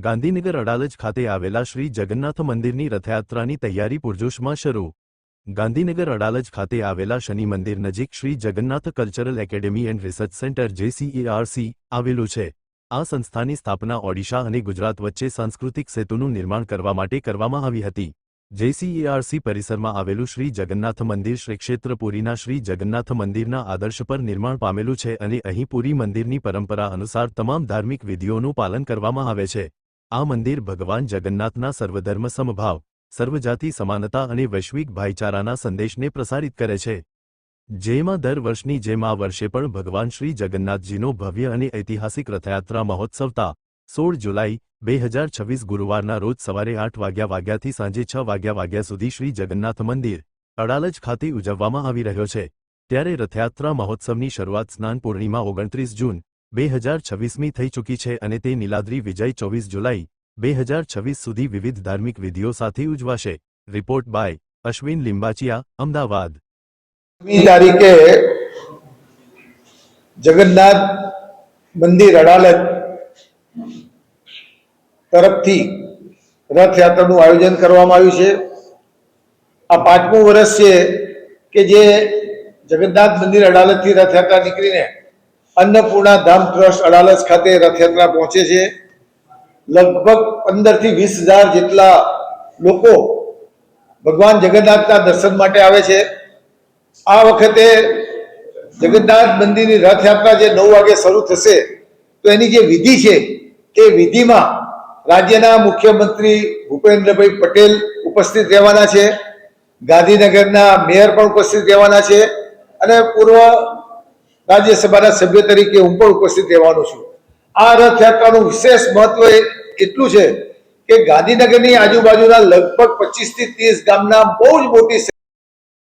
ગાંધીનગર અડાલજ ખાતે આવેલા શ્રી જગન્નાથ મંદિરની રથયાત્રાની તૈયારી પૂરજોશમાં શરૂ. ગાંધીનગર અડાલજ ખાતે આવેલા શનિ મંદિર નજીક Shri Jagannath cultural academy and research centre JCERC આવેલું છે. આ સંસ્થાની સ્થાપના ઓડિશા અને ગુજરાત વચ્ચે સાંસ્કૃતિક સેતુનું નિર્માણ કરવા માટે કરવામાં આવી હતી. JCERC પરિસરમાં આવેલું શ્રી જગન્નાથ મંદિર શ્રી ક્ષેત્ર પુરીના શ્રી જગન્નાથ મંદિરના આદર્શ પર નિર્માણ પામેલું છે અને અહીં પુરી મંદિરની પરંપરા અનુસાર તમામ ધાર્મિક વિધિઓનું પાલન કરવામાં આવે છે. આ મંદિર ભગવાન જગન્નાથના સર્વધર્મ સમભાવ, સર્વજાતિ સમાનતા અને વૈશ્વિક ભાઈચારાના સંદેશને પ્રસારિત કરે છે. જેમાં દર વર્ષની જેમ આ વર્ષે પણ ભગવાન શ્રી જગન્નાથજીનો ભવ્ય અને ઐતિહાસિક રથયાત્રા મહોત્સવ તા 16 જુલાઈ 2026 ગુરુવારના રોજ સવારે 8 વાગ્યાથી સાંજે 6 વાગ્યા સુધી શ્રી જગન્નાથ મંદિર અડાલજ ખાતે ઉજવવામાં આવી રહ્યો છે. ત્યારે રથયાત્રા મહોત્સવની શરૂઆત સ્નાન પૂર્ણિમા 29 જૂન 2026મી થઈ ચૂકી છે અને તે નીલાદ્રી વિજય 24 જુલાઈ 2026 સુધી વિવિધ ધાર્મિક વિધિઓ સાથે ઉજવાશે. Report by Ashwin Limbachiya, Ahmedabad. તારીખે જગન્નાથ મંદિર અડાલજ તરફથી રથયાત્રાનું આયોજન કરવામાં આવ્યું છે. આ 5મું વર્ષ છે કે જે જગન્નાથ મંદિર અડાલજથી રથયાત્રા નીકળીને અન્નપૂર્ણા ધામ ટ્રસ્ટ અડાલજ ખાતે રથયાત્રા પહોંચે છે. લગભગ 15 થી 20,000 જેટલા લોકો ભગવાન જગન્નાથના દર્શન માટે આવે છે. આ વખતે જગન્નાથ મંદિરની રથયાત્રા જે 9 વાગે શરૂ થશે તો એની જે વિધિ છે તે વિધિમાં રાજ્યના મુખ્યમંત્રી ભૂપેન્દ્રભાઈ પટેલ ઉપસ્થિત રહેવાના છે. ગાંધીનગરના મેયર પણ ઉપસ્થિત રહેવાના છે અને પૂર્વ રાજ્યસભાના સભ્ય તરીકે હું પણ ઉપસ્થિત રહેવાનો છું. આ રથયાત્રાનું વિશેષ મહત્વ એટલું છે કે ગાંધીનગરની આજુબાજુના લગભગ 25 થી 30 ગામના બહુ જ મોટી